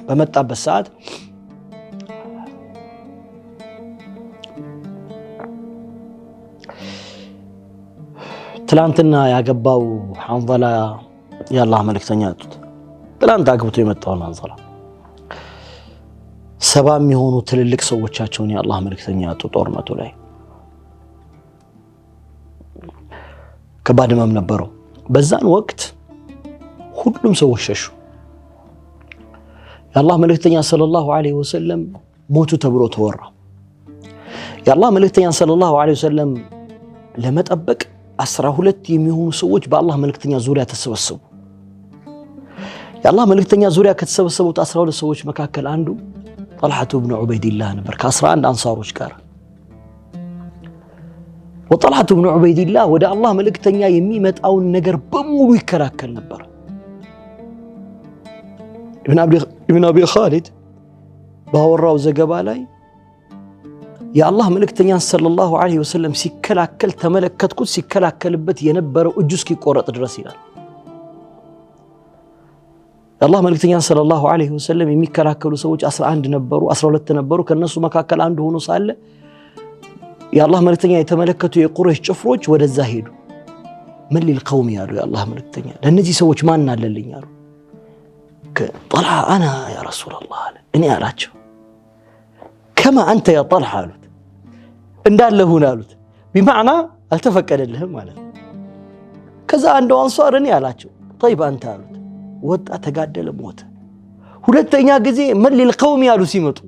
በመጣበት ሰዓት ትላንትና ያገባው ሐንዘላ የአላህ መልእክተኛ አጡት ትላንት አግብቶ የመጣው ሐንዘላ 70 የሚሆኑ ትልልቅ ሰዎቻቸውን የአላህ መልእክተኛ አጡ ጦርነቱ ላይ ከባድ ህመም ነበረው በዛን ወቅት ሁሉም ሰዎች ሸሹ የአላህ መልእክተኛ ሰለላሁ ዐለይሂ ወሰለም ሞቱ ተብሎ ተወራ የአላህ መልእክተኛ ሰለላሁ ዐለይሂ ወሰለም ለመጠበቅ 12 የሚሆኑ ሰዎች በአላህ መልእክተኛ ዙሪያ ተሰበሰቡ የአላህ መልእክተኛ ዙሪያ ከተሰበሰቡት 12 ሰዎች መካከል አንዱ طلحة بن عبيد الله ነበር ከ11 አንሳሮች ጋር وطلحة بن عبيد الله ወደ አላህ መልእክተኛ የሚመጣውን ነገር በሙሉ ይከላከል ነበር ابن ابي خالد ባወራው ዘገባ ላይ የአላህ መልእክተኛ ሰለላሁ ዐለይሂ ወሰለም ሲከላከል ተመለከትኩት ሲከላከልበት የነበረው እጁ እስኪቆረጥ ድረስ ይላል የአላህ መልእክተኛ ሰለላሁ ዐለይሂ ወሰለም የሚከላከሉ ሰዎች 11 ነበሩ 12 ነበሩ ከነሱ መካከል አንዱ ሆኖ ሳለ የአላህ መልእክተኛ የተመለከቱ የቁረይሽ ጭፍሮች ወደዛ ሄዱ ምን للقوم ያሉ የአላህ መልእክተኛ ለነዚህ ሰዎች ማን አለልኝ አሉ طلحة انا يا رسول الله እኔ አላቸው كما انت يا طلحة አሉት እንዳለሁን አሉት بمعنى አልተፈቀደልህም ማለት ከዛ አንዱ አንሷር እኔ አላቸው طيب انت አሉት ወጣ ተጋደለ ሞተ ሁለተኛ ጊዜ ምን للقوم ያሉ ሲመጡ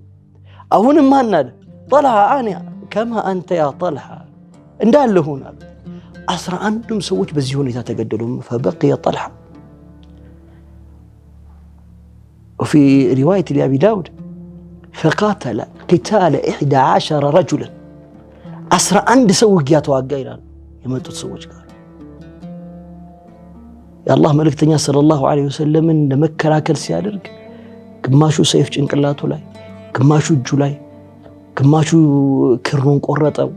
አሁንም ማን አለ طلحة انا كما انت يا طلحة እንዳለሁን አሉት 11ዱም ሰዎች በዚህ ሁኔታ ተገደሉ فبقي طلحة وفي رواية لأبي داود فقاتل قتال 11 رجلا 11 ሰው ውጊያ ተዋጋ ይላል የመጡት ሰዎች ጋር የአላህ መልእክተኛ ሰለላሁ ዐለይሂ ወሰለምን ለመከላከል ሲያደርግ ግማሹ ሰይፍ ጭንቅላቱ ላይ ግማሹ እጁ ላይ ግማሹ ክሩን ቆረጠው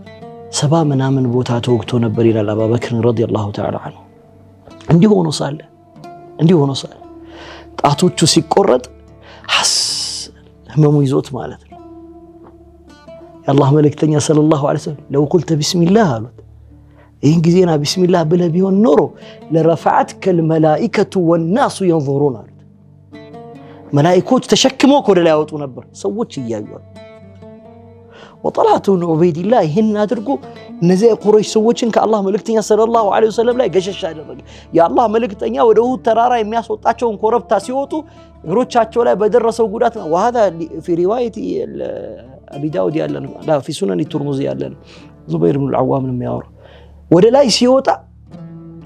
70 ምናምን ቦታ ተወግቶ ነበር ይላል አቡበክር ረዲየላሁ ተዓላ ዐንሁ እንዲህ ሆኖ ሳለ ጣቶቹ ሲቆረጥ ህመሙ ይዞት ማለት ነው የአላህ መልእክተኛ ሰለላሁ ዐለይሂ ወሰለም ለው ቁልተ ቢስሚላህ አሉት ይህን ጊዜና ቢስሚላህ ብለህ ቢሆን ኖሮ ለረፈዐትከ الملائكة والناس ينظرون አሉት መላእክቶች ተሸክመው ወደ ላይ ያወጡ ነበር ሰዎች እያዩ وطلحة بن عبيد الله ይህን አድርጎ እነዚህ ቁረይሽ ሰዎችን ከአላህ መልእክተኛ ሰለላሁ ዐለይሂ ወሰለም ላይ ገሸሽ አደረገ የአላህ መልእክተኛ ወደ ኡሁድ ተራራ የሚያስወጣቸውን ኮረብታ ሲወጡ እግሮቻቸው ላይ በደረሰው ጉዳት ነው وهذا في روايه ابي داود ያለን لا في سنن الترمذي ያለን ዙበይር ኢብኑ አልዓዋም ነው የሚያወራው ወደ ላይ ሲወጣ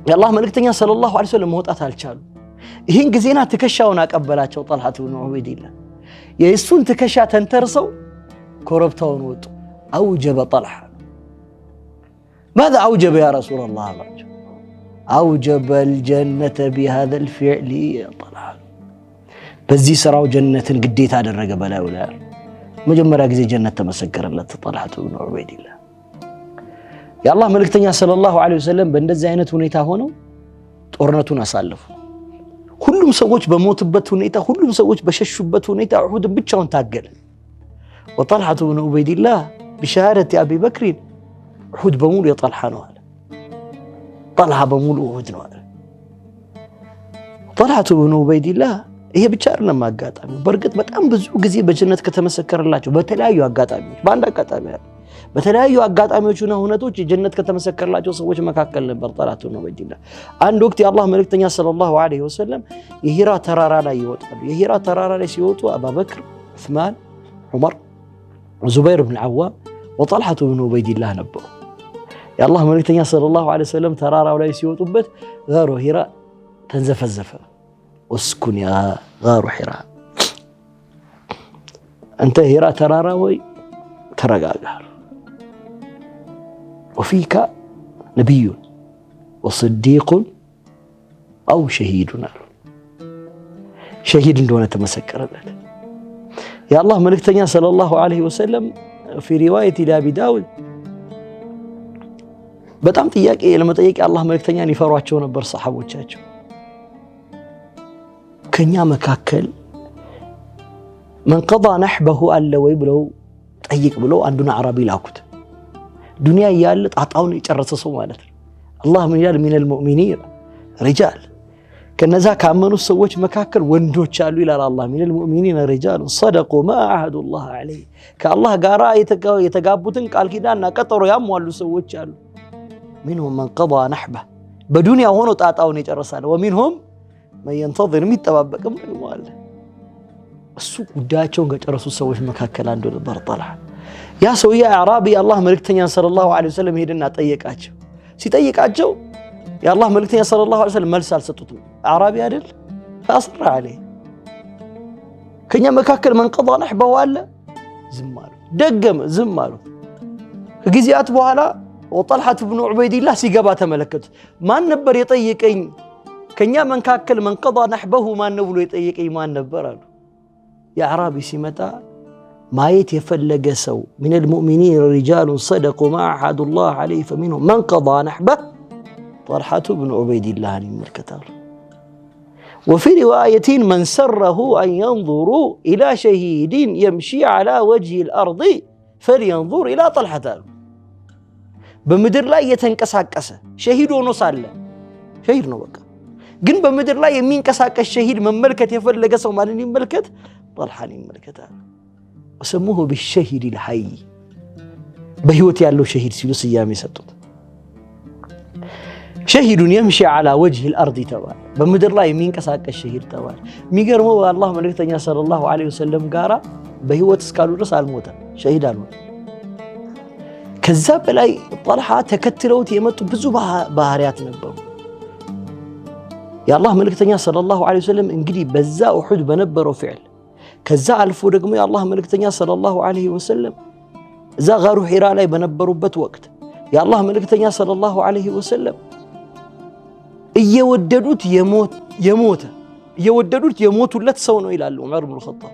የአላህ መልእክተኛ ሰለላሁ ዐለይሂ ወሰለም መውጣት አልቻሉ ይህን ጊዜና ትከሻውን አቀበላቸው طلحة بن عبيد الله የእሱን ትከሻ ተንተርሰው كوربتون وط أوجب طلحة ماذا أوجب يا رسول الله أوجب الجنة بهذا الفعل يا طلحة بزي سراو جنة قديت هذا الرقبة ولا مجمرة زي جنة تمسكر الله طلحة بن عبيد الله يا الله ملكتني صلى الله عليه وسلم بندز زينة ونيتا هونو ጦርነቱን አሳለፉ ሁሉም ሰዎች በሞትበት ሁኔታ ሁሉም ሰዎች በሸሹበት ሁኔታ ኡሁድ ብቻውን ታገለ وطلحة بن عبيد الله بشهادة أبي بكر أحد بمول يا طلحة نوال طلحة بمول أحد نوال طلحة بن عبيد الله هي بتشارنا ما قاطعمي برقت بتأم بزوج زي بجنة كتمسكر الله شو بتلاقيه قاطعمي باند قاطعمي بتلاقيه قاطعمي وشنا هنا توجي جنة كتمسكر الله شو سويش ما كاكل برطلعة بن عبيد الله عند وقت الله ملك تنيا صلى الله عليه وسلم يهرا ترارا لا يوت يهرا ترارا لا يوت أبا بكر عثمان عمر زبير بن العوام وطلحة بن عبيد الله نبأ يا الله ملكتني صلى الله عليه وسلم ترارا ولا يسيوطبت غار هراء تنزفزف اسكن يا غار حراء أنت هراء ترارا وي ترقاقار وفيك نبي وصديق أو شهيد شهيد دون تمسكر له يا الله ملكتني صلى الله عليه وسلم في رواية لأبي داود በጣም ጥያቄ ለመጠየቅ አላህ መልእክተኛን ይፈሯቸው ነበር ሰሃቦቻቸው ከኛ መካከል من قضى نحبه አለ ወይ ብለው ጠይቅ ብለው አንዱን አረቢ ላኩት ዱንያ ያለ ጣጣውን የጨረሰ ሰው ማለት ነው አላህ ምን ይላል من المؤمنين رجال ከነዛ ካመኑ ሰዎች መካከል ወንዶች አሉ ይላል አላህ من المؤمنين رجال صدقوا ما عهدوا الله عليه ከአላህ ጋራ የተጋቡትን ቃል ኪዳንና ቀጠሮ ያሟሉ ሰዎች አሉ منهم من قضى نحبه በዱንያ ሆኖ ጣጣውን የጨረሳለ ومنهم من ينتظر የሚጠባበቅም ደግሞ አለ እሱ ጉዳያቸውን ከጨረሱ ሰዎች መካከል አንዱ ነበር طلحة ያ ሰውዬ አዕራቢ አላህ መልእክተኛ ሰለላሁ ዐለይሂ ወሰለም ሄደና ጠየቃቸው ሲጠይቃቸው የአላህ መልእክተኛ ሰለላሁ ዐለይሂ ወሰለም መልስ አልሰጡትም አዕራቢ አይደል فأصر عليه ከኛ መካከል من قضى نحبه አለ ዝም አሉ ደገመ ዝም አሉ ከጊዜያት በኋላ وطلحة بن عبيد الله ሲገባ ተመለከቱ ማን ነበር የጠየቀኝ ከኛ መካከል من قضى نحبه ማን ነው ብሎ የጠየቀኝ ማን ነበር አሉ ያ አዕራቢ ሲመጣ ማየት የፈለገ ሰው من المؤمنين رجال صدقوا ما عهدوا الله عليه فمنهم من قضى نحبه طلحة بن عبيد الله الملكتار وفي رواية من سره أن ينظروا إلى شهيد يمشي على وجه الأرض فلينظر إلى طلحة بمدر لا يتنكساكس شهيد ونصال شهيد نوك جن بمدر لا يمين كساك الشهيد من ملكة يفلق سو مالين ملكة طلحة ملكة وسموه بالشهيد الحي بهوتي قال له شهيد سيلوس ايامي ستوت شهيد يمشي على وجه الارض تبال بمدر لا يمين كساك الشهيد تبال ميغرمو الله ملكتنيا صلى الله عليه وسلم غارا بهوت اسكالو درس الموت شهيد الموت ከዛ በላይ طلحة ተከትለውት የመጡ ብዙ ባህሪያት ነበሩ የአላህ መልእክተኛ ሰለላሁ ዐለይሂ ወሰለም እንግዲህ በዛ ኡሁድ በነበረው ፍዕል ከዛ አልፎ ደግሞ የአላህ መልእክተኛ ሰለላሁ ዐለይሂ ወሰለም እዛ ጋሩ ሒራ ላይ በነበሩበት ወቅት የአላህ መልእክተኛ ሰለላሁ ዐለይሂ ወሰለም እየወደዱት የሞቱለት ሰው ነው ይላሉ ዑመር ብን ኸጣብ።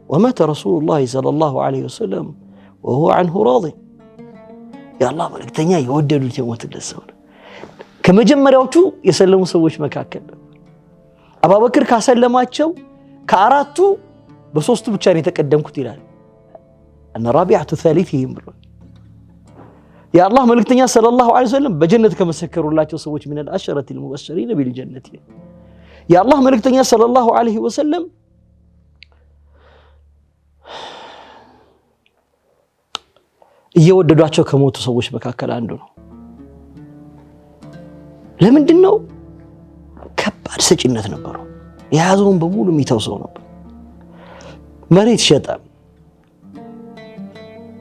ወማተ ረሱሉላህ ሰለላሁ ዐለይሂ ወሰለም ወሁወ ዐንሁ ራዲ። የአላህ መልእክተኛ የወደዱት የሞቱለት ሰው ነው። ከመጀመሪያዎቹ የሰለሙ ሰዎች መካከል አቡበክር ካሰለማቸው ከአራቱ በሶስቱ ብቻ ነው የተቀደምኩት ይላል። እነ ራቢዐቱ ثالثهم ብሎ የአላህ መልእክተኛ ሰለላሁ ዐለይሂ ወሰለም በጀነት ከመሰከሩላቸው ሰዎች من العشرة المبشرين بالجنة የአላህ መልእክተኛ ሰለላሁ ዐለይሂ ወሰለም እየወደዷቸው ከሞቱ ሰዎች መካከል አንዱ ነው። ለምንድነው? ከባድ ሰጪነት ነበረው። የያዘውን በሙሉ የሚተው ሰው ነበር። መሬት ሸጠ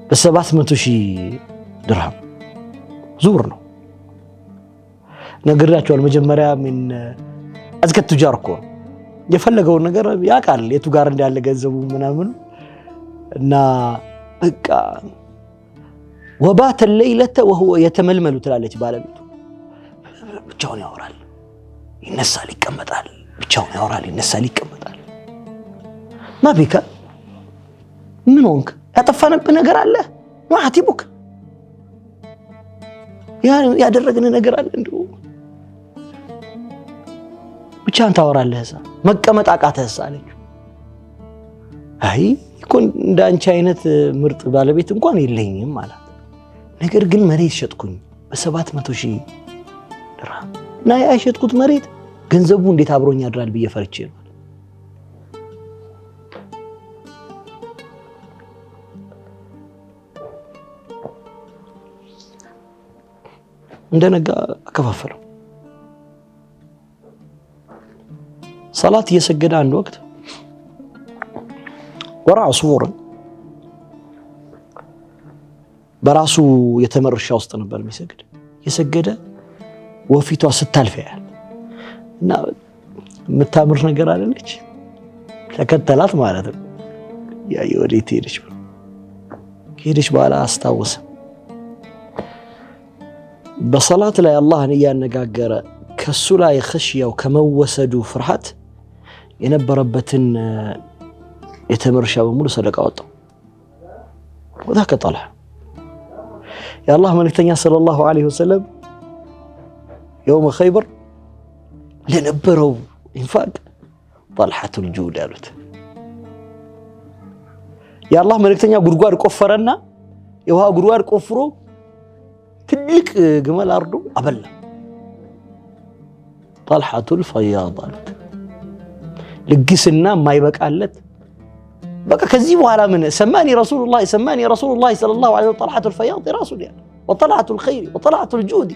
በ700,000 ድርሃም ዙር ነው። ነግራቸዋል። መጀመሪያ ምን አዝከት ቱጃር እኮ የፈለገውን ነገር ያውቃል የቱ ጋር እንዳለ ገንዘቡ ምናምን እና በቃ ወባተ الليلة وهو يتململ ትላለች ባለቤቱ። ብቻውን ያወራል ይነሳል ይቀመጣል፣ ብቻውን ያወራል ይነሳል ይቀመጣል። ማቢካ ምን ሆንክ? ያጠፋንብህ ነገር አለ? ማዓቲቡክ ያደረግን ነገር አለ? እንደው ብቻህን ታወራለህ እዛ መቀመጥ አቃተህ አለች። አይ እኮ እንዳንቺ አይነት ምርጥ ባለቤት እንኳን የለኝም ማለት ነገር ግን መሬት ሸጥኩኝ በ700,000 ድርሃም እና ያሸጥኩት መሬት ገንዘቡ እንዴት አብሮኝ ያድራል ብዬ ፈርቼ ነው። እንደነጋ አከፋፈለው። ሰላት እየሰገደ አንድ ወቅት ወራ ሱር በራሱ የተመረሻ ውስጥ ነበር የሚሰግድ። የሰገደ ወፊቷ ስታልፍ ያያል እና የምታምር ነገር አለች። ተከተላት ማለት ነው። ያ ወዴት ሄደች? ከሄደች በኋላ አስታወሰ። በሰላት ላይ አላህን እያነጋገረ ከሱ ላይ ኸሽያው ከመወሰዱ ፍርሃት የነበረበትን የተመረሻ በሙሉ ሰደቃ ወጣው። ወዳከ ጠልሐ የአላህ መልእክተኛ ሰለላሁ ዐለይሂ ወሰለም የውመ ኸይበር ለነበረው ኢንፋቅ ጠልሐቱል ጁድ አሉት። የአላህ መልእክተኛ ጉድጓድ ቆፈረና የውሃ ጉድጓድ ቆፍሮ ትልቅ ግመል አርዶ አበላ። ጠልሐቱል ፈያድ አሉት። ልግስና የማይበቃለት በቃ ከዚህ በኋላ ምን ሰማኒ ረሱሉላህ ሰለላሁ ዐለይሂ ወሰለም ጠልሐቱል ፈያድ ራሱል ያ ወጠልሐቱል ኸይር ወጠልሐቱል ጁድ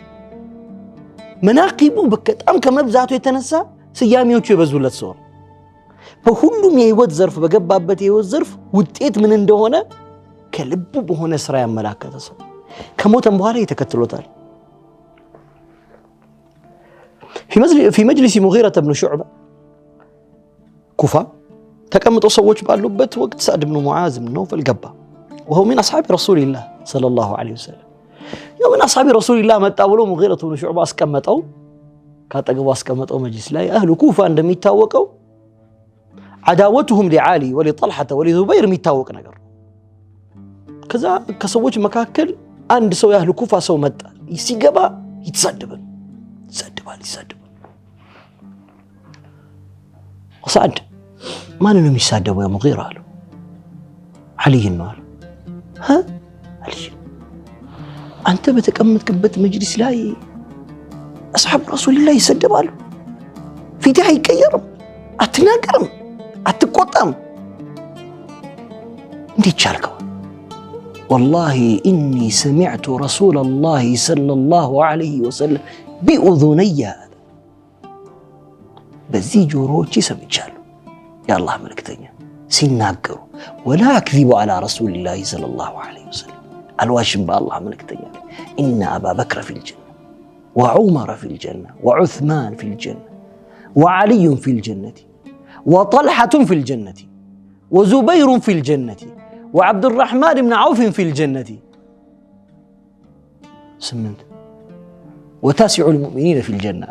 መናቂቡ በጣም ከመብዛቱ የተነሳ ስያሜዎቹ የበዙለት ሰው በሁሉም የህይወት ዘርፍ በገባበት የህይወት ዘርፍ ውጤት ምን እንደሆነ ከልቡ በሆነ ስራ ያመላከተ ሰው ከሞተም በኋላ ይተከተሉታል። في مجلس مغيرة بن شعبة ኩፋ ተቀምጦ ሰዎች ባሉበት ወቅት ሰዕድ ብን ሙዓዝ ብን ነውፈል ገባ። وهو من أصحاب رسول الله صلى الله عليه وسلم من أصحاب رسول الله መጣ ብሎ ሙጊረة ብን ሹዕባ አስቀመጠው። ካጠገቡ አስቀመጠው መጅሊስ ላይ አህሉ ኩፋ እንደሚታወቀው عداوتهم لعلي ولطلحة ولزبير የሚታወቅ ነገር። ከዛ ከሰዎች መካከል አንድ ሰው ያህሉ ኩፋ ሰው መጣ። ሲገባ ይተሳደባል። ወሰዓድ ማን ነው የሚሳደበው? ያ ሙጊራ አሉ። አልይ ነው አሉ። አልይ አንተ በተቀመጥክበት መጅሊስ ላይ አስሐብ ረሱልላህ ይሰደባሉ። ፊትህ አይቀየርም፣ አትናገርም፣ አትቆጣም። እንዴት ቻልከው? والله إني سمعت رسول الله صلى الله عليه وسلم بأذني بزي جوروتي سمعتشالو يا الله ملكتني سيناقروا ولا أكذبوا على رسول الله صلى الله عليه وسلم الواشم بالله ملكتني إن أبا بكر في الجنة وعمر في الجنة وعثمان في الجنة وعلي في الجنة وطلحة في الجنة وزبير في الجنة وعبد الرحمن بن عوف في الجنة. 8 وتاسع المؤمنين في الجنة.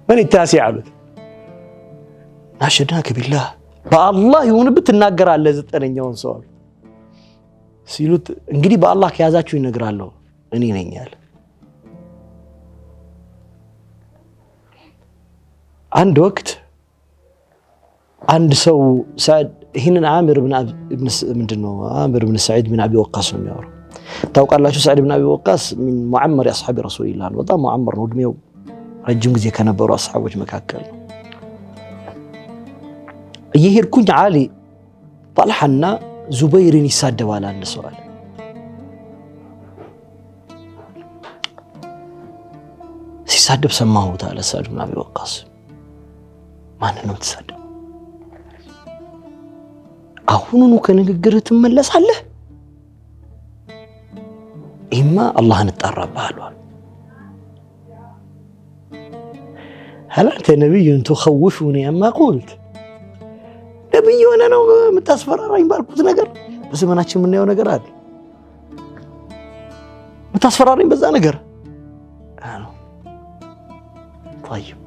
من التاسع؟ ناشدناك بالله بالله يونبت الناقر على زتنኛውን ሰው ሲሉት እንግዲህ በአላህ ከያዛችሁ ይነግራለሁ እኔ ነኝ ያለ። አንድ ወቅት አንድ ሰው ሰዓድ ይሄንን ዓምር ብን ሰዒድ ብን አቢ ወቃስ ነው የሚያወራው። ታውቃላችሁ ሰዒድ ብን አቢ ወቃስ ምን ሙዓመር አስሐቢ ረሱልላህ ነው። በጣም ሙዓመር ነው፣ እድሜው ረጅም ጊዜ ከነበሩ አስሐቦች መካከል ነው። እየሄድኩኝ ዓሊ ጣልሐና ዙበይርን ይሳደባል አንድ ሰው አለ። ሲሳደብ ሰማሁት አለ ሰዒድ ብን አቢ ወቃስ። ማን ነው ተሳደብ? አሁኑኑ ከንግግርህ ትመለሳለህ? ኢማ አላህን እጣራብሃለሁ። هل أنت نبي تخوفني أما قلت؟ نبي وانا ነው የምታስፈራራኝ ባልኩት ነገር በዘመናችን ምን ነው ነገር አለ የምታስፈራራኝ በዛ ነገር አዎ። طيب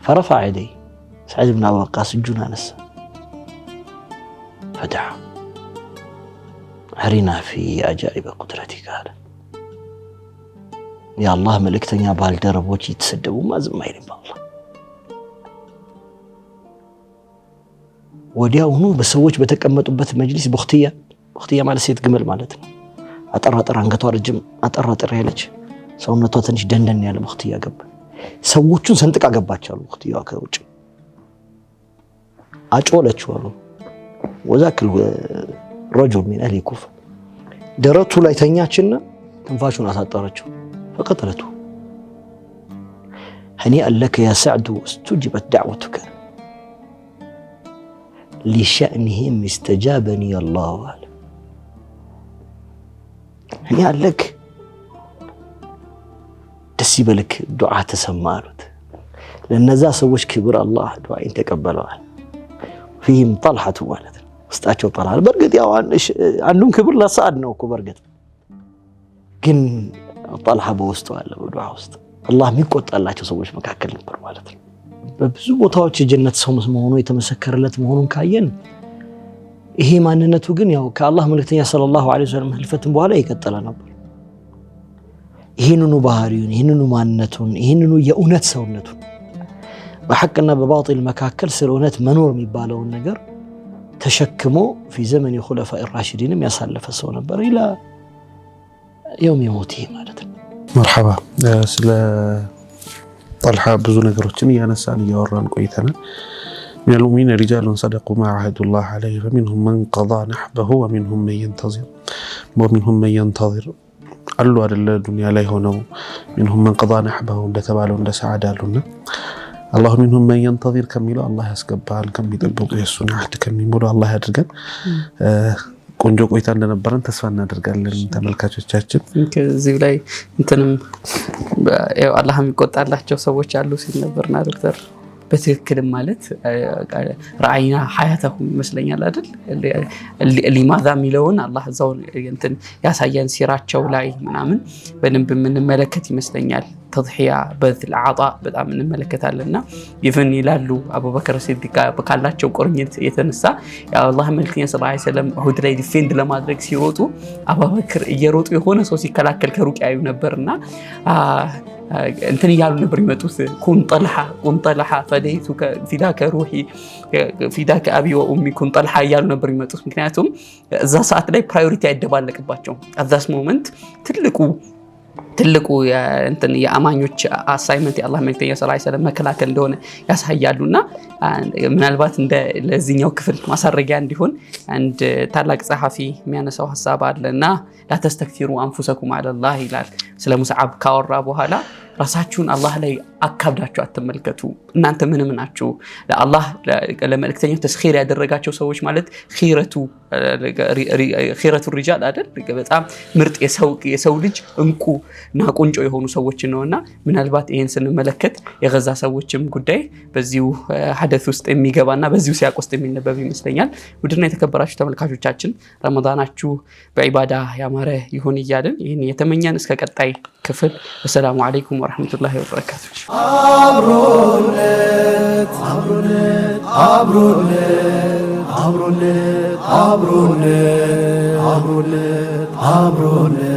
فرفع يديه سعيد بن أبي وقاص እጁን አነሳ فدعا أرنا في عجائب قدرتك قال يا الله ملكتني بالدربوች ይተሰደቡ ማዝም አይልም አላህ። ወዲያውኑ በሰዎች በተቀመጡበት መጅሊስ በختያ ማለት ሴት ግመል ማለት ነው። አጠራጠር አንገቷ ረጅም አጠራጠር ያለች ሰውነቷ ትንሽ ደንደን ያለ በختያ ገባ። ሰዎቹን ሰንጥቃ ገባች አሉ። በختያዋ ከውጭ አጮለችው አሉ። ወዛክል رجل من أهل الكوفة درته ላይ ተኛችና ትንፋሹን አሳጠረችው فقتلته. هنيئا لك يا سعد استجبت دعوتك لشأنهم استجابني الله أعلم. هنيئا لك ደስ ይበልክ ዱዓ ተሰማሉት ለነዛ ሰዎች ክብር አላህ ዱዓን ተቀበለዋል። فيهم طلحة ማለት ነው ውስጣቸው ጠላል። በርግጥ ያው አንዱን ክብር ለሰዓድ ነው እኮ በርግጥ ግን ጠልሐ በውስጡ አለ በዱዓ ውስጥ አላህ የሚቆጣላቸው ሰዎች መካከል ነበር ማለት ነው። በብዙ ቦታዎች የጀነት ሰው መሆኑ የተመሰከረለት መሆኑን ካየን ይሄ ማንነቱ ግን ያው ከአላህ መልእክተኛ ሰለላሁ ዐለይሂ ወሰለም ህልፈት በኋላ የቀጠለ ነበር። ይሄንኑ ባህሪውን ይሄንኑ ማንነቱን ይሄንኑ የእውነት ሰውነቱን በሐቅና በባጢል መካከል ስለ እውነት መኖር የሚባለውን ነገር ተሸክሞ في زمن الخلفاء الراشدين ያሳለፈ ሰው ነበር ኢላ يوم يموت ማለት ነው። مرحبا ስለ طلحة ብዙ ነገሮችን ያነሳን ያወራን ቆይተናል። من المؤمنين رجال صدقوا ما عاهدوا الله عليه فمنهم من قضى نحبه ومنهم من ينتظر አሉ አይደለ ዱንያ ላይ ሆነው منهم من قضى نحبه እንደተባለው እንደ ሰዓድ አሉና الله منهم من ينتظر ከሚለው አላህ ያስገባል ከሚጠብቁ የሱን አህድ ከሚሞሉ አላህ ያድርገን። ቆንጆ ቆይታ እንደነበረን ተስፋ እናደርጋለን ተመልካቾቻችን። ከዚህ ላይ እንትንም ያው አላህ የሚቆጣላቸው ሰዎች አሉ ሲል ነበርና ዶክተር በትክክል ማለት ራእይና ሐያተሁም ይመስለኛል አይደል ሊማዛ ሚለውን አላህ እዛው እንትን ያሳየን ሲራቸው ላይ ምናምን በደንብ የምንመለከት ይመስለኛል። ተضحያ በذل عطاء በጣም እንመለከታለንና ይፈን ይላሉ አቡበከር ሲዲቅ በካላቸው ቁርኝት የተነሳ ያ አላህ መልክተኛ ሰለላሁ ዐለይሂ ወሰለም ኡሁድ ላይ ዲፌንድ ለማድረግ ሲወጡ አቡበከር እየሮጡ የሆነ ሰው ሲከላከል ከሩቅ ያዩ ነበርና እንትን ይያሉ ነበር ይመጡት ኩን ጠልሐ ፈደይቱከ ፊዳከ ሩሂ ፊዳከ አቢ ወኡሚ ኩን ጠልሐ ይያሉ ነበር ይመጡት። ምክንያቱም እዛ ሰዓት ላይ ፕራዮሪቲ አይደባለቅባቸው አዛስ ሞመንት ትልቁ እንትን የአማኞች አሳይመንት የአላህ መልክተኛ ሰለላሁ ዐለይሂ ወሰለም መከላከል እንደሆነ ያሳያሉና ምናልባት እንደ ለዚህኛው ክፍል ማሳረጊያ እንዲሆን አንድ ታላቅ ጸሐፊ የሚያነሳው ሐሳብ አለና لا تستكثروا انفسكم على الله ይላል። ስለ ሙስዓብ ካወራ በኋላ ራሳችሁን አላህ ላይ አካብዳችሁ አትመልከቱ እናንተ ምንም ናችሁ ለአላህ ለመልእክተኛው ተስኺር ያደረጋቸው ሰዎች ማለት ኺረቱ ሪጃል አይደል በጣም ምርጥ የሰው ልጅ እንቁ እና ቁንጮ የሆኑ ሰዎች ነውና ምናልባት ይሄን ስንመለከት የገዛ ሰዎችም ጉዳይ በዚሁ ሐደስ ውስጥ የሚገባና በዚሁ ሲያቅ ውስጥ የሚነበብ ይመስለኛል ውድና የተከበራችሁ ተመልካቾቻችን ረመዳናችሁ በዒባዳ ያማረ ይሁን ይያልን ይሄን የተመኛን እስከ ቀጣይ ክፍል ወሰላሙ አለይኩም ወራህመቱላሂ ወበረካቱ አብሮነት